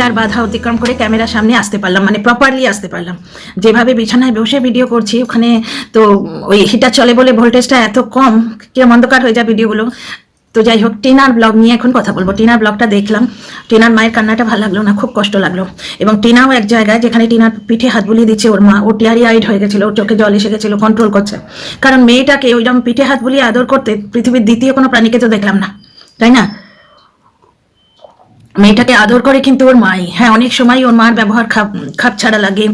আর বাধা অতিক্রম করে ক্যামেরার সামনে আসতে পারলাম, মানে প্রপারলি আসতে পারলাম। যেভাবে বিছানায় বসে ভিডিও করছি ওখানে তো ওই হিটার চলে বলে ভোল্টেজটা এত কম, কিরম অন্ধকার হয়ে যায় ভিডিওগুলো। তো যাই হোক, টিনার ব্লগ নিয়ে এখন কথা বলবো। টিনার ব্লগটা দেখলাম, টিনার মায়ের কান্নাটা ভালো লাগলো না, খুব কষ্ট লাগলো। এবং টিনাও এক জায়গায় যেখানে টিনার পিঠে হাত বুলিয়ে দিচ্ছে ওর মা, ও টিয়ারি আইড হয়ে গেছিল, ওর চোখে জল এসে গেছিল, কন্ট্রোল করছে। কারণ মেয়েটাকে ওইরকম পিঠে হাত বুলিয়ে আদর করতে পৃথিবীর দ্বিতীয় কোনো প্রাণীকে তো দেখলাম না, তাই না? মেয়েটাকে আদর করে কিন্তু ওর মাই। হ্যাঁ, অনেক সময় ওর মার ব্যবহার খাপ ছাড়া লাগে,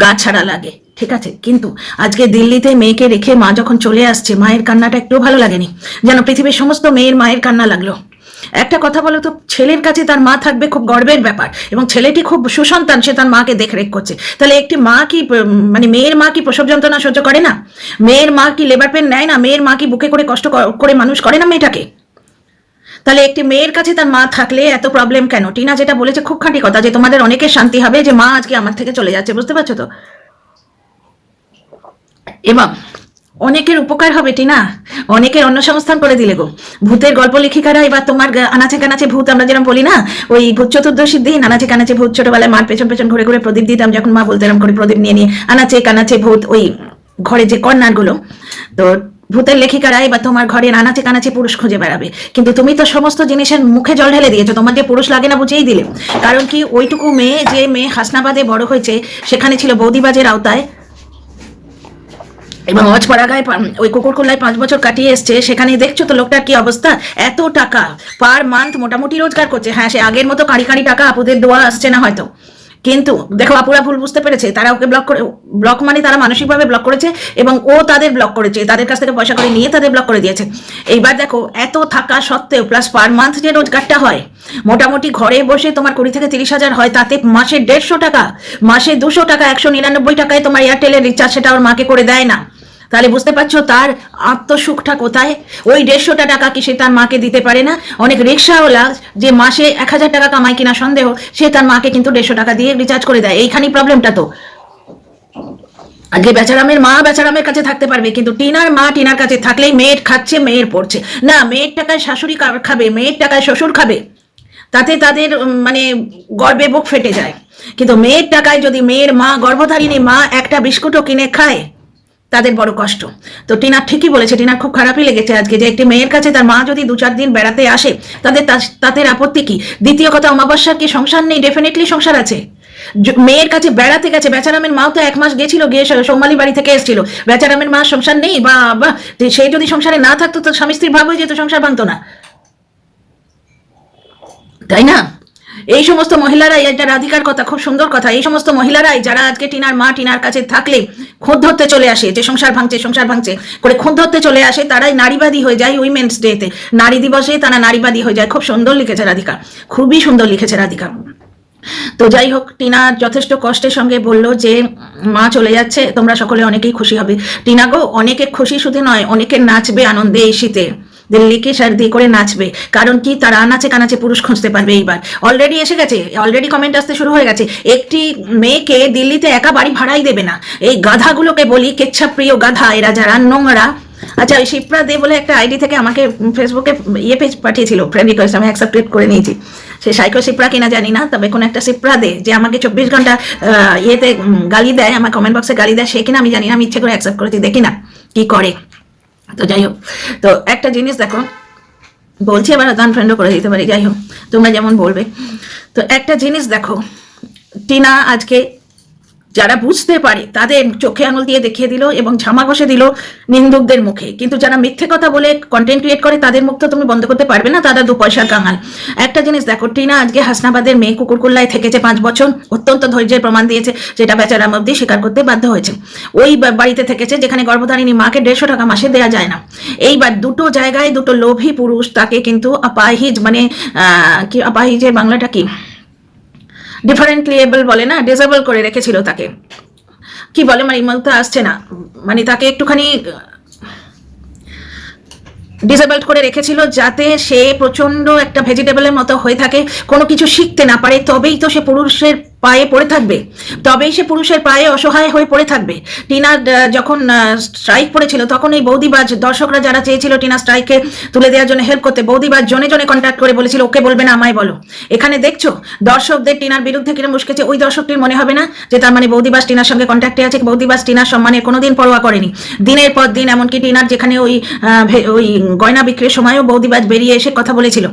গা ছাড়া লাগে, ঠিক আছে, কিন্তু আজকে দিল্লিতে মেয়েকে রেখে মা যখন চলে আসছে, মায়ের কান্নাটা একটু ভালো লাগেনি, যেন পৃথিবীর সমস্ত মেয়ের মায়ের কান্না লাগলো। একটা কথা বলো তো, ছেলের কাছে তার মা থাকবে খুব গর্বের ব্যাপার, এবং ছেলেটি খুব সুসন্তান, সে তার মাকে দেখরেখ করছে। তাহলে একটি মা কি মানে মেয়ের মা কি প্রসব যন্ত্রণা সহ্য করে না? মেয়ের মা কি লেবার পেন নেয় না? মেয়ের মা কি বুকে করে কষ্ট করে মানুষ করে না মেয়েটাকে? তাহলে একটি মেয়ের কাছে তার মা থাকলে এত প্রবলেম কেন? টিনা যেটা বলেছে খুব খাঁটি কথা, যে তোমাদের অনেকের শান্তি হবে যে মা আজকে আমার থেকে চলে যাচ্ছে, বুঝতে পারছো তো? এবং অনেকের উপকার হবে টিনা, অনেকের অন্নসংস্থান করে দিলে গো। ভূতের গল্প লেখিকারা এবার তোমার আনাচে কানাচে ভূত, আমরা যেরকম বলি না, ওই ভূত চতুর্দশীর দিন আনাচে কানাচে ভূত, ছোটবেলায় মার পেছন পেছন ঘুরে ঘুরে প্রদীপ দিতাম যখন মা বলতে, এরকম করে প্রদীপ নিয়ে নিয়ে আনাচে কানাচে ভূত, ওই ঘরে যে কর্নারগুলো, তো ভূতের লেখিকারা এবার তোমার ঘরে আনাচে কানাচে পুরুষ খুঁজে বেড়াবে। কিন্তু তুমি তো সমস্ত জিনিসের মুখে জল ঢেলে দিয়েছো, তোমার যে পুরুষ লাগে না বুঝেই দিলে। কারণ কি, ওইটুকু মেয়ে, যে মেয়ে হাসনাবাদে বড় হয়েছে, সেখানে ছিল বৌদিবাজের আওতায়, এবং অজপাড়াগায় ওই কুকুরকুল্লায় 5 বছর কাটিয়ে এসছে। সেখানে দেখছো তো লোকটার কি অবস্থা, এত টাকা পার মান্থ মোটামুটি রোজগার করছে। হ্যাঁ, সে আগের মতো কাঁড়ি কাঁড়ি টাকা আপুদের দোয়া আসছে না হয়তো, কিন্তু দেখো আপুরা ভুল বুঝতে পেরেছে, তারা ওকে ব্লক মানে তারা মানসিকভাবে ব্লক করেছে, এবং ও তাদের ব্লক করেছে, তাদের কাছ থেকে পয়সা করে নিয়ে তাদের ব্লক করে দিয়েছে। এইবার দেখো, এত থাকা সত্ত্বেও প্লাস পার মান্থ যে রোজগারটা হয়, মোটামুটি ঘরে বসে তোমার 20 থেকে 30 হাজার হয়, তাতে মাসে 150 টাকা, মাসে 200 টাকা, 199 টাকায় তোমার এয়ারটেলের রিচার্জ, সেটা ওর মাকে করে দেয় না। তাহলে বুঝতে পারছো তার আত্মসুখটা কোথায়? ওই 150 টাকা কি সে তার মাকে দিতে পারে না? অনেক রিক্সাওয়ালা যে মাসে 1000 টাকা কামায় কিনা সন্দেহ, সে তার মাকে কিন্তু 150 টাকা দিয়ে রিচার্জ করে দেয়। এইখানেই প্রবলেমটা তো। আজকে বেচারামের মা বেচারামের কাছে থাকতে পারবে, কিন্তু টিনার মা টিনার কাছে থাকলেই মেয়ের খাচ্ছে, মেয়ের পড়ছে না। মেয়ের টাকায় শাশুড়ি খাবে, মেয়ের টাকায় শ্বশুর খাবে, তাতে তাদের মানে গর্বে বুক ফেটে যায়। কিন্তু মেয়ের টাকায় যদি মেয়ের মা, গর্ভধারিণী মা, একটা বিস্কুটও কিনে খায়, তাদের বড় কষ্ট। তো টিনা ঠিকই বলেছে, টিনার খুব খারাপই লেগেছে আজকে, যে একটি মেয়ের কাছে তার মা যদি 2-4 দিন বেড়াতে আসে, তাদের আপত্তি কি? দ্বিতীয় কথা, অমাবস্যার কি সংসার নেই? ডেফিনেটলি সংসার আছে। মেয়ের কাছে বেড়াতে গেছে, বেচারামের মাও তো 1 মাস গেছিল, গিয়ে সোমালি বাড়ি থেকে এসেছিল। বেচারামের মা সংসার নেই, বা সেই যদি সংসারে না থাকতো তো স্বামী স্ত্রীর ভাব হয়ে যেত, সংসার ভাঙতো না, তাই না? এই সমস্ত মহিলারাই, এটা রাধিকার কথা, খুব সুন্দর কথা, এই সমস্ত মহিলারাই যারা আজকে টিনার মা টিনার কাছে থাকলে খুঁত ধরতে চলে আসে, যে সংসার ভাঙছে করে খুঁত ধরতে চলে আসে, তারাই নারীবাদী হয়ে যায়। উইমেন্স ডেতে, নারী দিবসে তারা নারীবাদী হয়ে যায়। খুব সুন্দর লিখেছে রাধিকা, খুবই সুন্দর লিখেছে রাধিকা। তো যাই হোক, টিনা যথেষ্ট কষ্টের সঙ্গে বললো যে মা চলে যাচ্ছে, তোমরা সকলে অনেকেই খুশি হবে। টিনা গো, অনেকে খুশি শুধু নয়, অনেকে নাচবে আনন্দে এই শীতে, দিল্লিকে সার্দি করে নাচবে। কারণ কি, তারা আনাচে কানাচে পুরুষ খুঁজতে পারবে। এইবার অলরেডি এসে গেছে, অলরেডি কমেন্ট আসতে শুরু হয়ে গেছে। একটি মেয়েকে দিল্লিতে একা বাড়ি ভাড়াই দেবে না। এই গাধাগুলোকে বলি, কেচ্ছা প্রিয় গাধা এরা, যারা নোংরা। আচ্ছা, ওই শিপ্রা দে বলে একটা আইডি থেকে আমাকে ফেসবুকে পেজ পাঠিয়েছিল, ফ্রেন্ড রিকোয়েস্ট, আমি অ্যাকসেপ্ট করে নিয়েছি। সে সাইকো শিপ্রা কিনা জানি না, তবে কোন একটা শিপ্রা দে যে আমাকে 24 ঘন্টা ইয়েতে গালি দেয়, আমার কমেন্ট বক্সে গালি দেয়, সে কিনা আমি জানি না, আমি ইচ্ছে করে অ্যাকসেপ্ট করেছি, দেখি না কি করে। তো যাই হোক, তো একটা জিনিস দেখো, বলছি আবার আনফ্রেন্ডও করে দিতে পারি, যাই হোক তোমরা যেমন বলবে। তো একটা জিনিস দেখো, টিনা আজকে যারা বুঝতে পারে তাদের চোখে আঙুল দিয়ে দেখিয়ে দিল এবং ঝামা ঘষে দিল নিন্দুকদের মুখে। কিন্তু যারা মিথ্যে কথা বলে কন্টেন্ট ক্রিয়েট করে, তাদের মুখ তো তুমি বন্ধ করতে পারবে না, তারা 2 পয়সার কাঙাল। একটা জিনিস দেখো, টিনা আজকে হাসনাবাদের মেয়ে কুকুরকুল্লায় থেকেছে 5 বছর, অত্যন্ত ধৈর্যের প্রমাণ দিয়েছে, যেটা বেচারাম অব্দি স্বীকার করতে বাধ্য হয়েছে। ওই বাড়িতে থেকেছে যেখানে গর্ভধারিণী মাকে 150 টাকা মাসে দেওয়া যায় না। এইবার 2টো জায়গায় 2টো লোভী পুরুষ তাকে কিন্তু আপাহিজ, মানে কি আপাহিজের বাংলাটা কি, ডিফারেন্টলি এবল বলে না, ডিসেবল করে রেখেছিল তাকে। কি বলে, মানে ইমলটা আসছে না, মানে তাকে একটুখানি ডিসেবলড করে রেখেছিল, যাতে সে প্রচন্ড একটা ভেজিটেবলের মতো হয়ে থাকে, কোনো কিছু শিখতে না পারে। তবেই তো সে পুরুষের পায়ে পড়ে থাকবে, তবেই সে পুরুষের পায়ে অসহায় হয়ে পড়ে থাকবে। টিনার যখন স্ট্রাইক পড়েছিল তখন এই বৌদিবাজ দর্শকরা যারা চেয়েছিল টিনা স্ট্রাইককে তুলে দেওয়ার জন্য হেল্প করতে, বৌদিবাজ জনে জনে কন্ট্যাক্ট করে বলেছিল ওকে বলবে না আমায় বলো। এখানে দেখছো দর্শকদের টিনার বিরুদ্ধে কিরম মুশকেছে, ওই দর্শকটির মনে হবে না যে তার মানে বৌদিবাজ টিনার সঙ্গে কন্ট্যাক্টে আছে, বৌদিবাজ টিনার সম্মানের কোনোদিন পরোয়া করেনি। দিনের পর দিন, এমনকি টিনার যেখানে ওই গয়না বিক্রির সময়ও বৌদিবাজ বেরিয়ে এসে কথা বলেছিল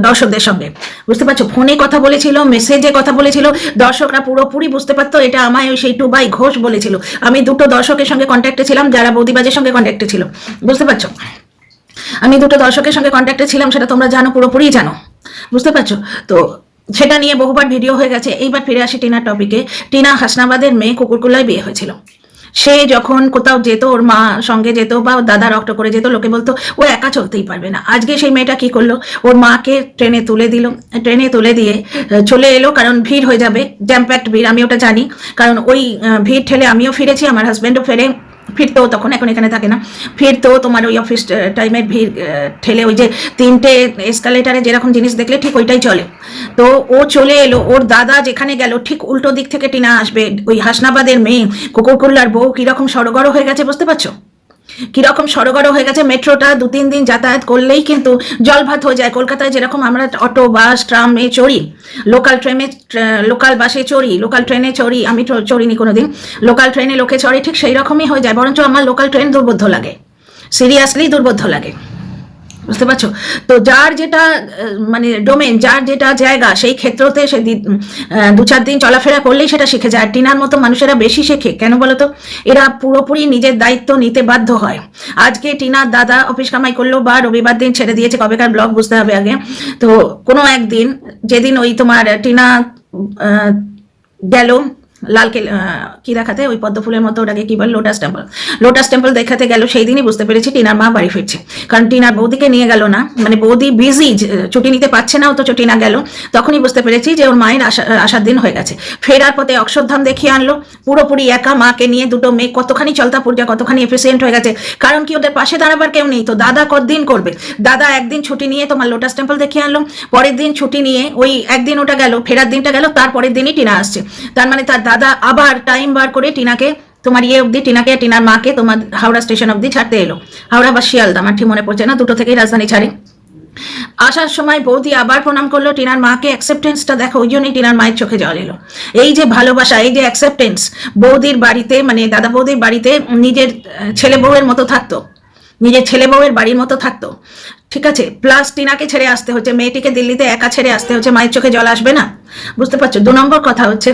দর্শকদের সঙ্গে, বুঝতে পারছো, ফোনে কথা বলেছিল, মেসেজে কথা বলেছিল, দর্শকরা পুরোপুরি বুঝতে পারতো এটা আমায় ওই সেই টুবাই ঘোষ বলেছিল। আমি দুটো দর্শকের সঙ্গে কন্ট্যাক্টে ছিলাম যারা বৌদিবাজের সঙ্গে কন্ট্যাক্টে ছিল, বুঝতে পারছো, আমি দুটো দর্শকের সঙ্গে কন্ট্যাক্টে ছিলাম, সেটা তোমরা জানো, পুরোপুরি জানো, বুঝতে পারছো। তো সেটা নিয়ে বহুবার ভিডিও হয়ে গেছে। এইবার ফিরে আসি টিনার টপিকে। টিনা হাসনাবাদের মেয়ে কুকুরকুলায় বিয়ে হয়েছিল। সে যখন কোথাও যেত, ওর মা সঙ্গে যেত বা দাদা রক্ত করে যেত, লোকে বলতো ও একা চলতেই পারবে না। আজকে সেই মেয়েটা কি করলো, ওর মাকে ট্রেনে তুলে দিল, ট্রেনে তুলে দিয়ে চলে এলো, কারণ ভিড় হয়ে যাবে, জ্যামপ্যাক্ট ভিড়, আমি ওটা জানি, কারণ ওই ভিড় ঠেলে আমিও ফিরেছি, আমার হাজব্যান্ডও ফিরতো তখন, এখন এখানে থাকে না, ফিরতো তোমার ওই অফিস টাইমের ভিড় ঠেলে, ওই যে 3টে এসকালেটারে যেরকম জিনিস দেখলে ঠিক ওইটাই চলে। তো ও চলে এলো, ওর দাদা যেখানে গেল ঠিক উল্টো দিক থেকে টিনা আসবে। ওই হাসনাবাদের মেয়ে কুকুরকুল্লার বউ কিরকম সড়গড় হয়ে গেছে, বুঝতে পারছো, কিরকম সড়গড় হয়ে গেছে। মেট্রোটা 2-3 দিন যাতায়াত করলেই কিন্তু জলভাত হয়ে যায়। কলকাতায় যেরকম আমরা অটো বাস ট্রামে চড়ি, লোকাল বাসে চড়ি, লোকাল ট্রেনে চড়ি, আমি চড়িনি কোনোদিন, লোকাল ট্রেনে লোকে চড়ে, ঠিক সেই রকমই হয়ে যায়। বরঞ্চ আমার লোকাল ট্রেন দুর্বোধ্য লাগে, সিরিয়াসলি দুর্বোধ্য লাগে, বুঝতে পারছো। তো যার যেটা মানে ডোমেন, যার যেটা জায়গা, সেই ক্ষেত্রতে সে 2-4 দিন চলাফেরা করলেই সেটা শিখে যায়। আর টিনার মতো মানুষেরা বেশি শেখে কেন বলো তো, এরা পুরোপুরি নিজের দায়িত্ব নিতে বাধ্য হয়। আজকে টিনার দাদা অফিস কামাই করলো বা রবিবার দিন ছেড়ে দিয়েছে, কবেকার ব্লগ বুঝতে হবে আগে। তো কোনো একদিন যেদিন ওই তোমার টিনা গেল কি দেখাতে, ওই পদ্ম ফুলের মতো ওটাকে কি বলে, লোটাস টেম্পল দেখাতে গেল, সেই দিনই বুঝতে পেরেছি টিনার মা বাড়ি ফিরছে। কারণ টিনার বৌদিকে নিয়ে গেল না, মানে বৌদি বিজি, ছুটি নিতে পারছে না, অথচ টিনা গেল, তখনই বুঝতে পেরেছি যে ওর মায়ের আসার দিন হয়ে গেছে। ফেরার পথে অক্ষরধাম দেখিয়ে আনলো, পুরোপুরি একা, মাকে নিয়ে, দুটো মেয়ে, কতখানি চলতা পূজা, কতখানি এফিসিয়েন্ট হয়ে গেছে। কারণ কি, ওদের পাশে দাঁড়াবার কেউ নেই, তো দাদা কতদিন করবে। দাদা একদিন ছুটি নিয়ে তোমার লোটাস টেম্পল দেখিয়ে আনলো, পরের দিন ছুটি নিয়ে ওই একদিন ওটা গেল, ফেরার দিনটা গেল, তারপরের দিনই টিনা আসছে। তার মানে তার দাদা আবার টাইম বার করে টিনাকে তোমার অবধি, টিনাকে টিনার মাকে তোমার হাওড়া স্টেশন অবধি ছাড়তে এলো। হাওড়া বা শিয়ালদা, আমার ঠিক মনে পড়ছে না, দুটো থেকেই রাজধানী ছাড়ে। আসার সময় বৌদি আবার প্রণাম করলো টিনার মাকে, অ্যাকসেপ্টেন্সটা দেখো, ওই জন্যই টিনার মায়ের চোখে জল এলো। এই যে ভালোবাসা, এই যে অ্যাকসেপ্টেন্স, বৌদির বাড়িতে মানে দাদা বৌদির বাড়িতে নিজের ছেলে বউয়ের মতো থাকতো, নিজের ছেলে বউয়ের বাড়ির মতো থাকতো, ঠিক আছে। প্লাস টিনাকে ছেড়ে আসতে হচ্ছে, মেয়েটিকে দিল্লিতে একা ছেড়ে আসতে হচ্ছে, মায়ের চোখে জল আসবে না, বুঝতে পারছো। 2 নম্বর কথা হচ্ছে,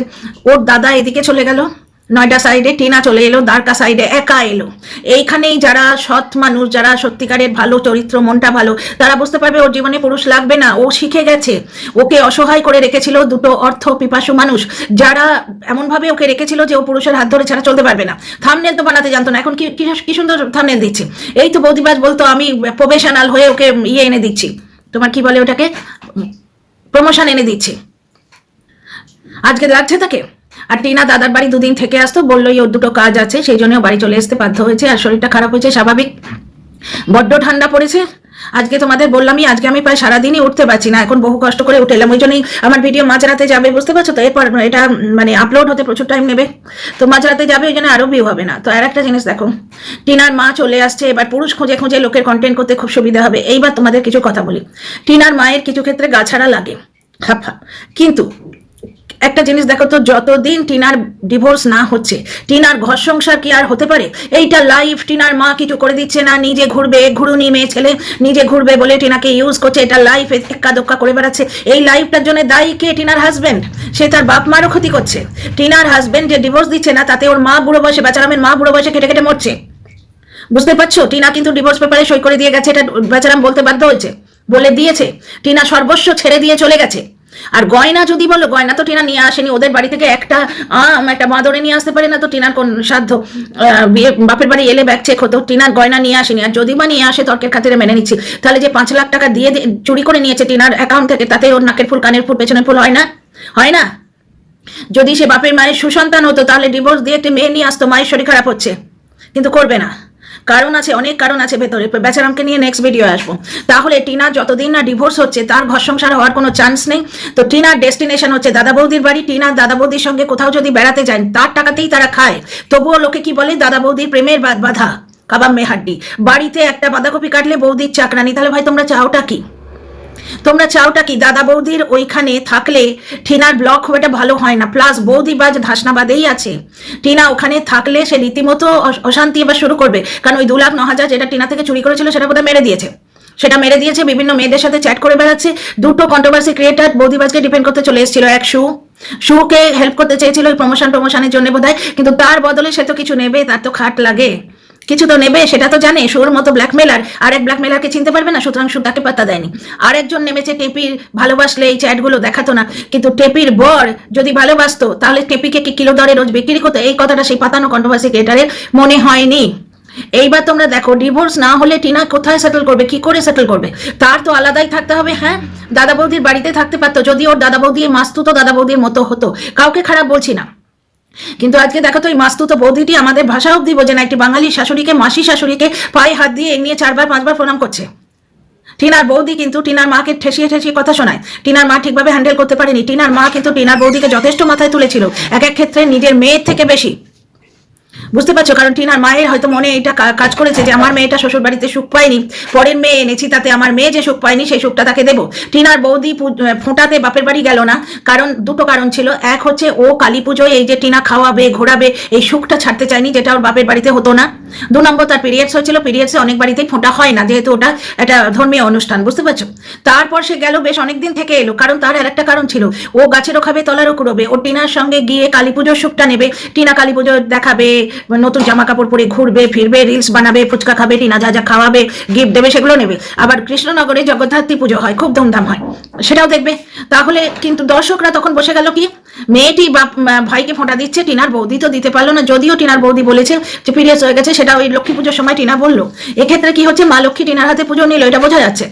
ওর দাদা এদিকে চলে গেল নয়ডা সাইডে, টিনা চলে এলো দ্বারকা সাইডে, একা এলো। এইখানেই যারা সৎ মানুষ, যারা সত্যিকারের ভালো চরিত্র, মনটা ভালো, তারা বুঝতে পারবে ওর জীবনে পুরুষ লাগবে না, ও শিখে গেছে। ওকে অসহায় করে রেখেছিল দুটো অর্থ পিপাসু মানুষ, যারা এমনভাবে ওকে রেখেছিল যে ও পুরুষের হাত ধরে ছাড়া চলতে পারবে না। থাম্বনেল তো বানাতে জানতো না, এখন কি সুন্দর থাম্বনেল দিচ্ছে। এই তো বৌদিবাজ বলতো আমি প্রফেশনাল হয়ে ওকে এনে দিচ্ছি, তোমার কি বলে ওটাকে, প্রমোশন এনে দিচ্ছি, আজকে লাগছে তাকে। আর টিনা দাদার বাড়ি 2 দিন থেকে আসতো, বললো ওর দুটো কাজ আছে, সেই জন্য বাড়ি চলে আসতে বাধ্য হয়েছে। আর শরীরটা খারাপ হয়েছে, স্বাভাবিক, বড্ড ঠান্ডা পড়েছে। আজকে তোমাদের বললামই, আজকে আমি প্রায় সারাদিনই উঠতে পারছি না, এখন বহু কষ্ট করে উঠে এলাম, ওই জন্যই আমার ভিডিও মাঝরাতে যাবে, বুঝতে পারছো তো। এরপর এটা মানে আপলোড হতে প্রচুর টাইম নেবে, তো মাঝরাতে যাবে, ওই জন্য আরো ভিউ হবে না। তো আর একটা জিনিস দেখো, টিনার মা চলে আসছে, এবার পুরুষ খুঁজে খুঁজে লোকের কন্টেন্ট করতে খুব সুবিধা হবে। এইবার তোমাদের কিছু কথা বলি, টিনার মায়ের কিছু ক্ষেত্রে গাছাড়া লাগে, কিন্তু একটা জিনিস দেখো তো, যতদিন টিনার ডিভোর্স না হচ্ছে, টিনার ঘর সংসার কি আর হতে পারে? এইটা লাইফ, টিনার মা কিছু করে দিচ্ছে না, নিজে ঘুরবে, ঘুরুনি মেয়ে ছেলে, নিজে ঘুরবে বলে টিনাকে ইউজ করছে, এটা লাইফ, এক্কা দোক্কা করে বেড়াচ্ছে। এই লাইফটার জন্য দায়ী কে? টিনার হাজবেন্ড। সে তার বাপ মারও ক্ষতি করছে। টিনার হাজবেন্ড যে ডিভোর্স দিচ্ছে না, তাতে ওর মা বুড়ো বয়সে, বেচারামের মা বুড়ো বয়সে কেটে কেটে মরছে, বুঝতে পারছো। টিনা কিন্তু ডিভোর্স পেপারে সই করে দিয়ে গেছে, এটা বেচারাম বলতে বাধ্য হয়েছে, বলে দিয়েছে। টিনা সর্বস্ব ছেড়ে দিয়ে চলে গেছে। আর গয়না যদি বলো, গয়না তো টিনা নিয়ে আসেনি, ওদের বাড়ি থেকে একটা মাদরে নিয়ে আসতে পারে না, তো টিনার কোন সাধ্য? বাপের বাড়ি এলে ব্যাগ চেক হতো, টিনার গয়না নিয়ে আসেনি। আর যদি বা নিয়ে আসে তর্কের খাতিরে মেনে নিচ্ছি, তাহলে যে 5 লাখ টাকা দিয়ে চুরি করে নিয়েছে টিনার অ্যাকাউন্ট থেকে, তাতে ওর নাকের ফুল, কানের ফুল, পেছনের ফুল হয় না? হয় না? যদি সে বাপের মায়ের সুসন্তান হতো, তাহলে ডিভোর্স দিয়ে একটা মেয়ে নিয়ে আসতো, মায়ের শরীর খারাপ হচ্ছে, কিন্তু করবে না। কারণ আছে, অনেক কারণ আছে ভেতরে, বেচারামকে নিয়ে নেক্সট ভিডিও আসবো। তাহলে টিনা যতদিন না ডিভোর্স হচ্ছে তার ঘর সংসার হওয়ার কোনো চান্স নেই। তো টিনার ডেস্টিনেশন হচ্ছে দাদা বৌদির বাড়ি। টিনা দাদা বৌদির সঙ্গে কোথাও যদি বেড়াতে যায় তার টাকাতেই তারা খায়, তবুও লোকে কি বলে দাদা বৌদির প্রেমের বাধা কাবাব মে হাড্ডি। বাড়িতে একটা বাঁধাকপি কাটলে বৌদির চাকরানি। তাহলে ভাই তোমরা চাওটা কি? তোমরা চাওটা কি? দাদা বৌদির ওইখানে থাকলে টিনার ব্লক খুব একটা ভালো হয় না, প্লাস বৌদি বাজ ধাসনাবাদেই আছে। টিনা ওখানে থাকলে সে রীতিমতো অশান্তি এবার শুরু করবে, কারণ ওই 2,09,000 যেটা টিনা থেকে চুরি করেছিল সেটা বোধহয় মেরে দিয়েছে। বিভিন্ন মেয়েদের সাথে চ্যাট করে বেড়াচ্ছে। দুটো কন্ট্রোভার্সি ক্রিয়েটার বৌদিবাজকে ডিপেন্ড করতে চলে এসেছিল। এক শুকে হেল্প করতে চেয়েছিল প্রমোশনের জন্য বোধহয়, কিন্তু তার বদলে সে তো কিছু নেবে, তার তো খাট লাগে, কিছু তো নেবে, সেটা তো জানে। সুর মতো ব্ল্যাকমেলার, আরেক ব্ল্যাকমেলারকে চিনতে পারবে না, সুতরাং সুর তাকে পাত্তা দেয়নি। আরেকজন নেমেছে টেপির, ভালোবাসলে এই চ্যাটগুলো দেখাতো না, কিন্তু টেপির বর যদি ভালোবাসতো তাহলে টেপিকে কি কিলো দরে রোজ বিক্রি করতো? এই কথাটা সেই পাতানো কন্ট্রোভার্সি ক্রিয়েটারের মনে হয়নি। এইবার তোমরা দেখো, ডিভোর্স না হলে টিনা কোথায় সেটেল করবে, কি করে সেটেল করবে? তার তো আলাদাই থাকতে হবে। হ্যাঁ, দাদা বৌদির বাড়িতে থাকতে পারতো, যদি ওর দাদা বৌদি মাস্তুতো দাদা বৌদির মতো হতো। কাউকে খারাপ বলছি না, কিন্তু আজকে দেখো তো, এই মাস্তুতো বৌদিটি আমাদের ভাষা অব্দি বোঝে না। একটি বাঙালি শাশুড়িকে, মাসি শাশুড়িকে পায়ে হাত দিয়ে নিয়ে 4-5 প্রণাম করছে। টিনার বৌদি কিন্তু টিনার মাকে ঠেসিয়ে কথা শোনায়। টিনার মা ঠিকভাবে হ্যান্ডেল করতে পারেনি। টিনার মা কিন্তু টিনার বৌদিকে যথেষ্ট মাথায় তুলেছিল, এক ক্ষেত্রে নিজের মেয়ের থেকে বেশি। বুঝতে পারছো? কারণ টিনার মায়ের হয়তো মনে এটা কাজ করেছে যে আমার মেয়েটা শ্বশুর বাড়িতে সুখ পায়নি, পরের মেয়ে এনেছি, তাতে আমার মেয়ে যে সুখ পায়নি সেই সুখটা তাকে দেবো। টিনার বৌদি ফোঁটাতে বাপের বাড়ি গেল না, কারণ দুটো কারণ ছিল। এক হচ্ছে ও কালী পুজোয় এই যে টিনা খাওয়াবে ঘোরাবে এই সুখটা ছাড়তে চায়নি, যেটা ওর বাপের বাড়িতে হতো না। 2 নম্বর, তার পিরিয়ডস হয়েছিল, পিরিয়ডসে অনেক বাড়িতেই ফোঁটা হয় না, যেহেতু ওটা একটা ধর্মীয় অনুষ্ঠান। বুঝতে পারছো? তারপর সে গেল, বেশ অনেকদিন থেকে এলো, কারণ তার আর একটা কারণ ছিল, ও গাছেরও খাবে তলারও কুড়োবে। ও টিনার সঙ্গে গিয়ে কালী পুজোর সুখটা নেবে, টিনা কালী পুজো দেখাবে, নতুন জামা কাপড় পরে ঘুরবে ফিরবে, রিলস বানাবে, ফুচকা খাবে, টিনা যা যা খাওয়াবে, গিফট দেবে, সেগুলো নেবে। আবার কৃষ্ণনগরে জগদ্ধাত্রী পুজো হয়, খুব ধুমধাম হয়, সেটাও দেখবে। তাহলে কিন্তু দর্শকরা তখন বসে গেল কি, মেয়েটি ভাইকে ফোঁটা দিচ্ছে, টিনার বৌদি তো দিতে পারলো না। যদিও টিনার বৌদি বলেছে যে পিরিয়ডস হয়ে গেছে, সেটা ওই লক্ষ্মী পুজোর সময় টিনা বললো। এক্ষেত্রে কি হচ্ছে, মা লক্ষ্মী টিনার হাতে পুজো নিল, এটা বোঝা যাচ্ছে।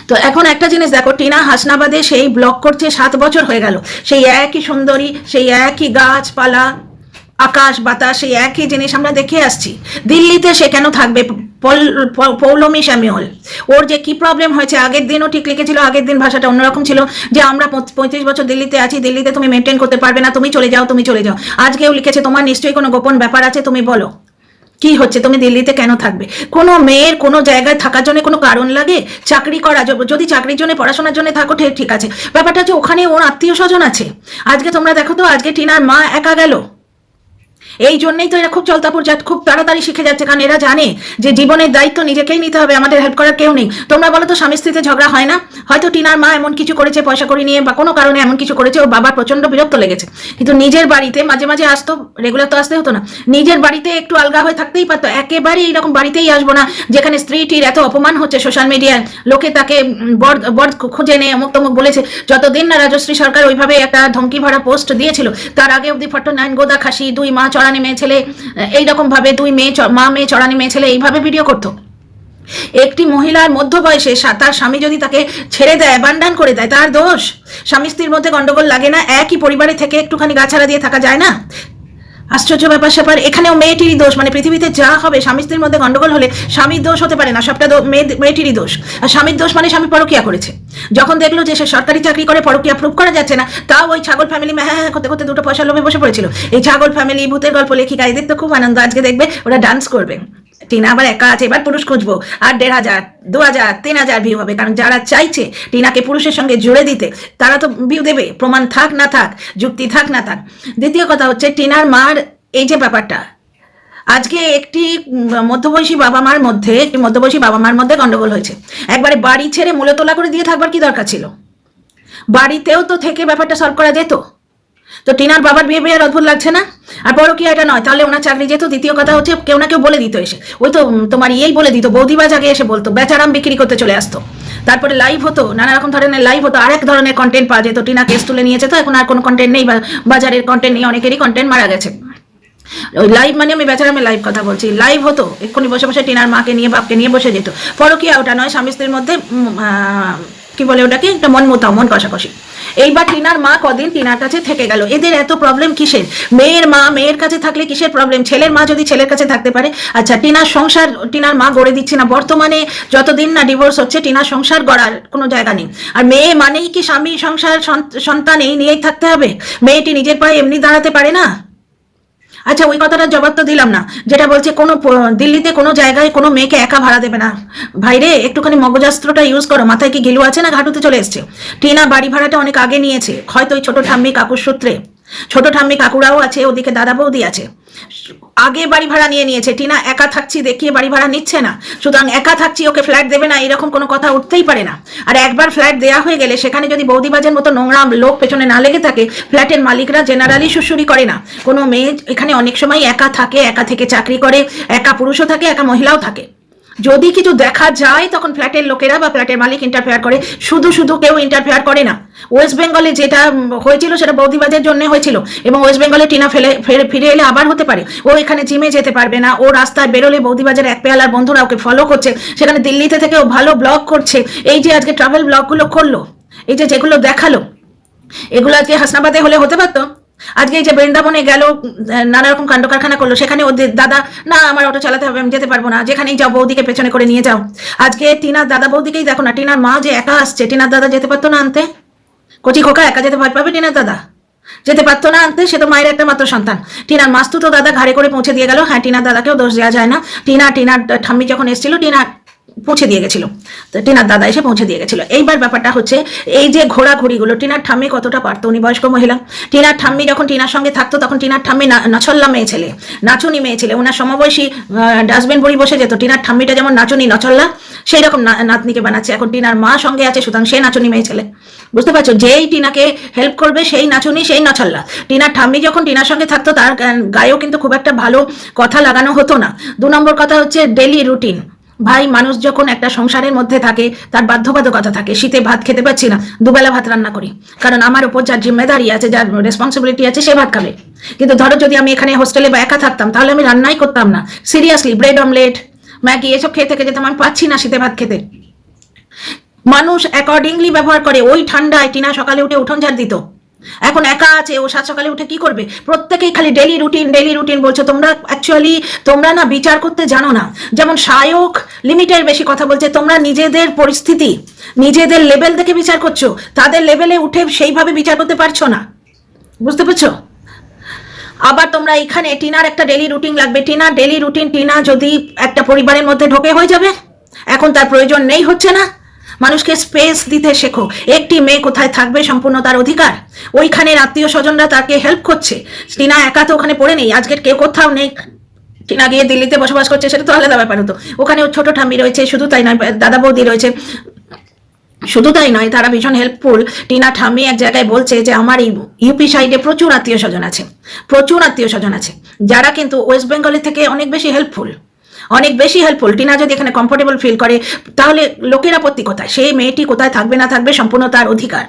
তো এখন একটা জিনিস দেখো, টিনা হাসনাবাদে সেই ব্লগ করছে 7 বছর হয়ে গেল, সেই একই সুন্দরী, সেই একই গাছপালা, আকাশ বাতাস, সেই একই জিনিস আমরা দেখে আসছি। দিল্লিতে সে কেন থাকবে? পৌলমী স্যামুয়েল, ওর যে কি প্রবলেম হয়েছে, আগের দিনও ঠিক লিখেছিল, আগের দিন ভাষাটা অন্যরকম ছিল, যে আমরা 35 বছর দিল্লিতে আছি, দিল্লিতে তুমি মেনটেন করতে পারবে না, তুমি চলে যাও, তুমি চলে যাও। আজকেও লিখেছে তোমার নিশ্চয়ই কোনো গোপন ব্যাপার আছে, তুমি বলো কি হচ্ছে, তুমি দিল্লিতে কেন থাকবে? কোনো মেয়ের কোনো জায়গায় থাকার জন্য কোনো কারণ লাগে? চাকরি করা, যদি চাকরির জন্য পড়াশোনার জন্য থাকো ঠিক আছে, ব্যাপারটা হচ্ছে ওখানে ওর আত্মীয় স্বজন আছে। আজকে তোমরা দেখো তো, আজকে টিনার মা একা গেল, এই জন্যই তো এরা খুব চলতাপুর খুব তাড়াতাড়ি শিখে যাচ্ছে, কারণ এরা জানে যে জীবনের দায়িত্ব নিজেকেই নিতে হবে, আমাদের হেল্প করার কেউ নেই। তোমরা বলো তো, স্বামী স্ত্রীতে ঝগড়া হয় না? হয়তো টিনার মা এমন কিছু করেছে, পয়সা করে নিয়ে বা কোনো কারণে এমন কিছু করেছে, ওর বাবার প্রচন্ড বিরক্ত লেগেছে, কিন্তু নিজের বাড়িতে মাঝে মাঝে আসতো, রেগুলার তো আসতে হতো না। নিজের বাড়িতে একটু আলগা হয়ে থাকতেই পারতো, একেবারে এইরকম বাড়িতেই আসবো না যেখানে স্ত্রীটির এত অপমান হচ্ছে সোশ্যাল মিডিয়ায়, লোকে তাকে বর খুঁজে নেই, অমুক তমুক বলেছে। যতদিন না রাজশ্রী সরকার ওইভাবে একটা ধমকি ভরা পোস্ট দিয়েছিল, তার আগে অব্দি 49 গোদা খাসি, 2 মা চড়ানি মেয়ে ছেলে, এইরকম ভাবে 2 মা মেয়ে চড়ানি মেয়ে ছেলে এইভাবে ভিডিও করতো। একটি মহিলার মধ্য বয়সে তার স্বামী যদি তাকে ছেড়ে দেয়, বান্ডান করে দেয়, তার দোষ? স্বামী স্ত্রীর মধ্যে গন্ডগোল লাগে না? একই পরিবারে থেকে একটুখানি গাছাড়া দিয়ে থাকা যায় না? আশ্চর্য ব্যাপার স্যাপার। এখানেও মেয়েটিরই দোষ, মানে পৃথিবীতে যা হবে, স্বামী স্ত্রীর মধ্যে গন্ডগোল হলে স্বামীর দোষ হতে পারে না, সবটা মেয়েটিরই দোষ। আর স্বামীর দোষ মানে স্বামী পরকিয়া করেছে। যখন দেখলো যে সে সরকারি চাকরি করে, পরকিয়া প্রুভ করা যাচ্ছে না, তাও ওই ছাগল ফ্যামিলি হ্যাঁ করতে করতে 2টো পয়সা লোভে বসে পড়েছিল। এই ছাগল ফ্যামিলি ভূতের গল্প লেখিকা, এদের তো খুব আনন্দ। আজকে দেখবে ওরা ডান্স করবে, টিনা আবার একা আছে, এবার পুরুষ খুঁজবো, আর 1,500, 2,000, 3,000 ভিউ হবে, কারণ যারা চাইছে টিনাকে পুরুষের সঙ্গে জুড়ে দিতে, তারা তো ভিউ দেবে, প্রমাণ থাক না থাক, যুক্তি থাক না থাক। দ্বিতীয় কথা হচ্ছে, টিনার মার এই যে ব্যাপারটা, আজকে একটি মধ্যবয়সী বাবা মার মধ্যে গন্ডগোল হয়েছে। একবারে বাড়ি ছেড়ে মূলতলা করে দিয়ে থাকবার কি দরকার ছিল? বাড়িতেও তো থেকে ব্যাপারটা সলভ করা যেত। তো টিনার বাবার বিহেভিয়ার অদ্ভুত লাগছে না? আর পরকীয়া এটা নয়, তাহলে ওনার চাকরি যেত। দ্বিতীয় কথা হচ্ছে, কেউ না কেউ বলে দিত এসে, ওই তো তোমার ইয়েই বলে দিত, বৌদিবাজ আগে এসে বলতো, বেচারাম বিক্রি করতে চলে আসতো, তারপরে লাইভ হতো, নানা রকম ধরনের লাইভ হতো, আরেক ধরনের কন্টেন্ট পাওয়া যেত। টিনা কেস তুলে নিয়েছে, তো এখন আর কোনো কন্টেন্ট নেই, বাজারের কন্টেন্ট নেই, অনেকেরই কন্টেন্ট মারা গেছে। ওই লাইভ মানে আমি বেচারামের লাইভ কথা বলছি, লাইভ হতো, এক্ষুনি বসে বসে টিনার মাকে নিয়ে বাপকে নিয়ে বসে যেত। পরকীয়া ওটা নয়, স্বামী স্ত্রীর মধ্যে কি বলে ওটাকে, একটা মন মোতাও, মন কষাকষি। এইবার টিনার মা কদিন টিনার কাছে থেকে গেল। এদের এত প্রবলেম কিসের? মেয়ের মা মেয়ের কাছে থাকলে কিসের প্রবলেম? ছেলের মা যদি ছেলের কাছে থাকতে পারে। আচ্ছা, টিনার সংসার টিনার মা গড়ে দিচ্ছে না। বর্তমানে যতদিন না ডিভোর্স হচ্ছে টিনার সংসার গড়ার কোনো জায়গা নেই। আর মেয়ে মানেই কি স্বামী সংসার সন্তান এই নিয়েই থাকতে হবে? মেয়েটি নিজের পায়ে এমনি দাঁড়াতে পারে না? আচ্ছা, ওই কথাটার জবাব তো দিলাম না, যেটা বলছে কোনো দিল্লিতে কোনো জায়গায় কোনো মেয়েকে একা ভাড়া দেবে না। ভাইরে, একটুখানি মগজাস্ত্রটা ইউজ করো। মাথায় কি গিলু আছে না ঘাটুতে চলে এসছে? টিনা বাড়ি ভাড়াটা অনেক আগে নিয়েছে, হয়তো ওই ছোট ঠাম্মি কাকুর সূত্রে। ছোট ঠাম্মি কাকুরাও আছে, ওদিকে দাদা বৌদি আছে, আগে বাড়ি ভাড়া নিয়ে নিয়েছে। টিনা একা থাকছি দেখিয়ে বাড়ি ভাড়া নিচ্ছে না। সুতরাং একা থাকছি ওকে ফ্ল্যাট দেবে না, এরকম কোনো কথা উঠতেই পারে না। আর একবার ফ্ল্যাট দেওয়া হয়ে গেলে সেখানে যদি বৌদিবাজের মতো নোংরা লোক পেছনে না লেগে থাকে, ফ্ল্যাটের মালিকরা জেনারেলি সুশুরি করে না। কোনো মেয়ে এখানে অনেক সময় একা থাকে, একা থেকে চাকরি করে, একা পুরুষও থাকে, একা মহিলাও থাকে। যদি কিছু দেখা যায় তখন ফ্ল্যাটের লোকেরা বা ফ্ল্যাটের মালিক ইন্টারফেয়ার করে, শুধু শুধু কেউ ইন্টারফেয়ার করে না। ওয়েস্ট বেঙ্গলে যেটা হয়েছিল সেটা বৌদিবাজের জন্য হয়েছিল, এবং ওয়েস্ট বেঙ্গলে টিনা ফিরে এলে আবার হতে পারে। ও এখানে জিমে যেতে পারবে না, ও রাস্তায় বেরোলে বৌদিবাজের এক পেয়ালার বন্ধুরা ওকে ফলো করছে, সেখানে দিল্লিতে থেকে ও ভালো ব্লগ করছে। এই যে আজকে ট্রাভেল ব্লগগুলো করলো, এই যে যেগুলো দেখালো, এগুলো আজকে হাসনাবাদে হলে হতে পারতো। আজকে এই যে বৃন্দাবনে গেল, নানা রকম কাণ্ড কারখানা করলো, সেখানে ওদের দাদা, না আমার অটো চালাতে হবে, আমি যেতে পারবো না, যেখানেই যাও বৌদিকে পেছনে করে নিয়ে যাও। আজকে টিনার দাদা বৌদিকেই দেখো না, টিনার মা যে একা আসছে, টিনার দাদা যেতে পারতো না আনতে? কচি খোকা একা যেতে ভয় পাবে টিনার দাদা? যেতে পারতো না আনতে? সে তো মায়ের একটা মাত্র সন্তান। টিনার মাস্তুতো দাদা ঘাড়ে করে পৌঁছে দিয়ে গেল। হ্যাঁ, টিনার দাদাকেও দোষ দেওয়া যায় না। টিনার ঠাম্মি যখন এসেছিল, টিনা পৌঁছে দিয়ে গেছিল, টিনার দাদা এসে পৌঁছে দিয়ে গেছিল। এইবার ব্যাপারটা হচ্ছে এই যে ঘোরাঘুরিগুলো, টিনার ঠাম্মি কতটা পারতো? উনি বয়স্ক মহিলা। টিনার ঠাম্মি যখন টিনার সঙ্গে থাকতো তখন টিনার ঠাম্মি নছল্লা মেয়ে ছেলে, নাচুনি মেয়ে ছেলে। ওনার সমবয়সী ডাস্টবিন বুড়ি বসে যেত। টিনার ঠাম্মিটা যেমন নাচুনি নছল্লা, সেই রকম নাতনিকে বানাচ্ছে। এখন টিনার মা সঙ্গে আছে, সুতরাং সে নাচুনি মেয়ে ছেলে। বুঝতে পারছো? যেই টিনাকে হেল্প করবে সেই নাচুনি, সেই নছল্লা। টিনার ঠাম্মি যখন টিনার সঙ্গে থাকতো তার গায়েও কিন্তু খুব একটা ভালো কথা লাগানো হতো না। 2 নম্বর কথা হচ্ছে ডেলি রুটিন। ভাই, মানুষ যখন একটা সংসারের মধ্যে থাকে তার বাধ্যবাধকতা থাকে। শীতে ভাত খেতে পাচ্ছি না, 2 বেলা ভাত রান্না করি, কারণ আমার উপর যার জিম্মেদারি আছে, যার রেসপন্সিবিলিটি আছে, সে ভাত খাবে। কিন্তু ধরো যদি আমি এখানে হোস্টেলে বা একা থাকতাম, তাহলে আমি রান্নাই করতাম না। সিরিয়াসলি, ব্রেড অমলেট, ম্যাগি এসব খেয়ে থেকে যেতাম। আমি পাচ্ছি না শীতে ভাত খেতে। মানুষ অ্যাকর্ডিংলি ব্যবহার করে। ওই ঠান্ডায় টিনা সকালে উঠে উঠোন ঝাড় দিত। এখন একা আছে, ও 7 সকালে উঠে কি করবে? প্রত্যেকেই খালি ডেলি রুটিন বলছো। তোমরা অ্যাকচুয়ালি তোমরা না বিচার করতে জানো না। যেমন সায়ক লিমিটের বেশি কথা বলছে, তোমরা নিজেদের পরিস্থিতি, নিজেদের লেভেল দেখে বিচার করছো, তাদের লেভেলে উঠে সেইভাবে বিচার করতে পারছো না। বুঝতে পারছো? আবার তোমরা এখানে টিনার একটা ডেলি রুটিন লাগবে। টিনার ডেলি রুটিন, টিনা যদি একটা পরিবারের মধ্যে ঢোকে হয়ে যাবে। এখন তার প্রয়োজন নেই, হচ্ছে না। মানুষকে স্পেস দিতে শেখো। একটি মেয়ে কোথায় থাকবে সম্পূর্ণ তার অধিকার। ওইখানের আত্মীয় স্বজনরা তাকে হেল্প করছে। টিনা একা তো ওখানে পড়ে নেই, আজকের কেউ কোথাও নেই। টিনা গিয়ে দিল্লিতে বসবাস করছে, সেটা তো আলাদা ব্যাপার হতো। ওখানে ওর ছোট ঠাম্মি রয়েছে, শুধু তাই নয় দাদা বৌদি রয়েছে, শুধু তাই নয় তারা ভীষণ হেল্পফুল। টিনা ঠাম্মি এক জায়গায় বলছে যে আমার এই ইউপি সাইডে প্রচুর আত্মীয় স্বজন আছে, যারা কিন্তু ওয়েস্ট বেঙ্গলের থেকে অনেক বেশি হেল্পফুল। টিনা যদি এখানে কমফোর্টেবল ফিল করে, তাহলে লোকের আপত্তি কোথায়? সেই মেয়েটি কোথায় থাকবে না থাকবে সম্পূর্ণ তার অধিকার।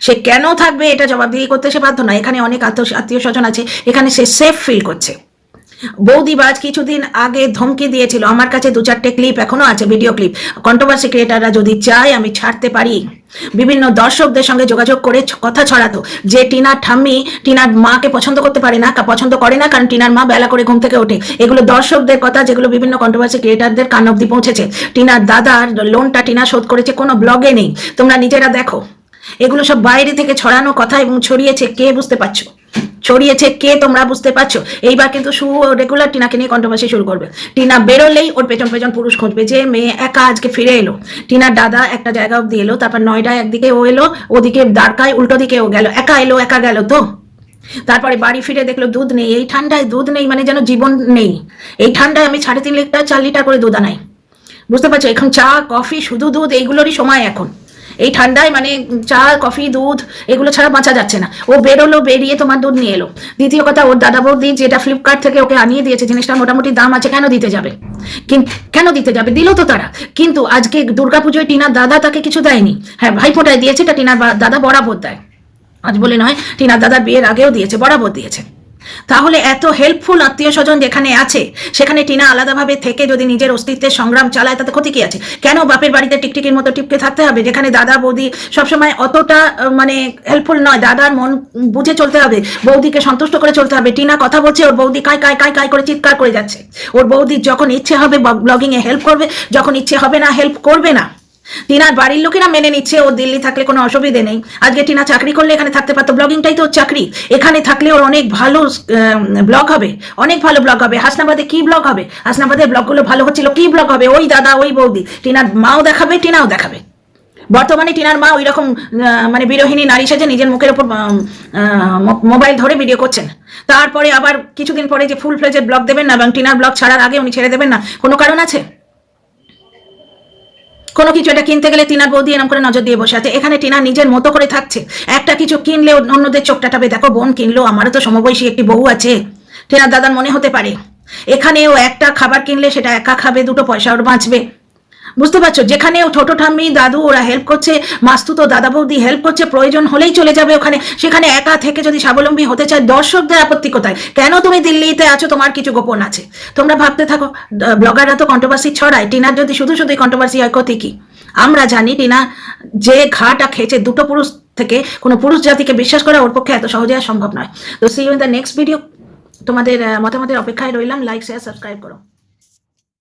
সে কেন থাকবে এটা জবাবদিহি করতে সে বাধ্য না। এখানে অনেক আত্মীয় স্বজন আছে, এখানে সে সেফ ফিল করছে। বৌদিবাজ কিছুদিন আগে ধমকি দিয়েছিল, আমার কাছে 2-4টে ক্লিপ এখনো আছে, ভিডিও ক্লিপ। কন্ট্রোভার্সি ক্রিয়েটাররা যদি চায় আমি ছাড়তে পারি। বিভিন্ন দর্শকদের সঙ্গে যোগাযোগ করে কথা ছড়াতো যে টিনার ঠাম্মি টিনার মাকে পছন্দ করতে পারে না, পছন্দ করে না, কারণ টিনার মা বেলা করে ঘুম থেকে ওঠে। এগুলো দর্শকদের কথা, যেগুলো বিভিন্ন কন্ট্রোভার্সি ক্রিয়েটারদের কান অব্দি পৌঁছেছে। টিনার দাদার লোনটা টিনা শোধ করেছে, কোনো ব্লগে নেই, তোমরা নিজেরা দেখো। এগুলো সব বাইরে থেকে ছড়ানো কথা, এবং ছড়িয়েছে কে বুঝতে পারছো? তোমরা বুঝতে পারছো? এইবার কিন্তু রেগুলার টিনাকে নিয়ে কন্ট্রোভার্সি শুরু করবে। টিনা বেরোলেই ওর পেছন পুরুষ খুঁজবে, যে মেয়ে একা আজকে ফিরে এলো। টিনার দাদা একটা জায়গা অব্দি এলো, তারপর নয়ডায় একদিকে ও এলো, ওদিকে দ্বারকায় উল্টো দিকে ও গেল, একা গেল তো। তারপরে বাড়ি ফিরে দেখলো দুধ নেই। এই ঠান্ডায় দুধ নেই মানে যেন জীবন নেই। এই ঠান্ডায় আমি 3.5 লিটার 4 লিটার করে দুধ আনাই। বুঝতে পারছো? এখন চা কফি শুধু দুধ এইগুলোরই সময় এখন। এই ঠান্ডায় মানে চা কফি দুধ এগুলো ছাড়া বাঁচা যাচ্ছে না। ও বেরোলো, বেরিয়ে তোমার দুধ নিয়ে এলো। দ্বিতীয় কথা, ওর দাদা বৌদি যেটা ফ্লিপকার্ট থেকে ওকে আনিয়ে দিয়েছে, জিনিসটা মোটামুটি দাম আছে, কেন দিতে যাবে? দিল তো তারা। কিন্তু আজকে দুর্গাপুজোয় টিনার দাদা তাকে কিছু দেয়নি। হ্যাঁ, ভাইফোঁটায় দিয়েছে, এটা টিনার দাদা বরাবর দেয়, আজ বলে নয়, টিনার দাদার বিয়ের আগেও দিয়েছে, বরাবর দিয়েছে। তাহলে এত হেল্পফুল আত্মীয় স্বজন যেখানে আছে, সেখানে টিনা আলাদাভাবে থেকে যদি নিজের অস্তিত্বের সংগ্রাম চালায়, তাতে ক্ষতি কি আছে? কেন বাপের বাড়িতে টিকটিকির মতো টিপকে থাকতে হবে, যেখানে দাদা বৌদি সবসময় অতটা মানে হেল্পফুল নয়? দাদার মন বুঝে চলতে হবে, বৌদিকে সন্তুষ্ট করে চলতে হবে। টিনা কথা বলছে, ওর বৌদি কাই কাই কাই কাই করে চিৎকার করে যাচ্ছে। ওর বৌদি যখন ইচ্ছে হবে ব্লগিং এ হেল্প করবে, যখন ইচ্ছে হবে না হেল্প করবে না। টিনার বাড়ির লোকেরা মেনে নিচ্ছে, ও দিল্লি থাকলে কোনো অসুবিধে নেই। আজকে টিনা চাকরি করলে এখানে থাকতে পারতো, ব্লগিংটাই তো চাকরি। এখানে থাকলে ওর অনেক ভালো ব্লগ হবে, অনেক ভালো ব্লগ হবে। হাসনাবাদে কি ব্লগ হবে? হাসনাবাদের ব্লগগুলো ভালো হচ্ছিল, কি ব্লগ হবে? ওই দাদা ওই বৌদি, টিনার মাও দেখাবে, টিনাও দেখাবে। বর্তমানে টিনার মা ওই রকম মানে বিরোহিনী নারী সেজে নিজের মুখের উপর মোবাইল ধরে ভিডিও করছেন। তারপরে আবার কিছুদিন পরে যে ফুল ফ্লেজের ব্লগ দেবেন না, এবং টিনার ব্লগ ছাড়ার আগে উনি ছেড়ে দেবেন না, কোনো কারণ আছে? কোনো কিছু এটা কিনতে গেলে টিনার বৌদি এরকম করে নজর দিয়ে বসে আছে। এখানে টিনা নিজের মতো করে থাকছে, একটা কিছু কিনলে অন্যদের চোখ টাটাবে, দেখো বোন কিনলো, আমারও তো সমবয়সী একটি বউ আছে, টিনার দাদার মনে হতে পারে। এখানেও একটা খাবার কিনলে সেটা একা খাবে, দুটো পয়সা ওর বাঁচবে। বুঝতে পারছো? যেখানেও ছোট ঠাম্মি দাদু ওরা হেল্প করছে, মাস্তুতো দাদা বৌদি হেল্প করছে, প্রয়োজন হলেই চলে যাবে ওখানে। সেখানে একা থেকে যদি স্বাবলম্বী হতে চায়, দর্শকদের আপত্তি কোথায়? কেন তুমি দিল্লিতে আছো? তোমার কিছু গোপন আছে, তোমরা ভাবতে থাকো। ব্লগাররা তো কন্ট্রোভার্সি ছড়ায়, টিনার যদি শুধু শুধুই কন্ট্রোভার্সি হয়, ক্ষতি কি? আমরা জানি টিনা যে ঘাটা খেয়েছে দুটো পুরুষ থেকে, কোনো পুরুষ জাতিকে বিশ্বাস করা ওর পক্ষে এত সহজে আর সম্ভব নয়। তো see you in the next video. তোমাদের মতামতের অপেক্ষায় রইলাম। লাইক শেয়ার সাবস্ক্রাইব করো।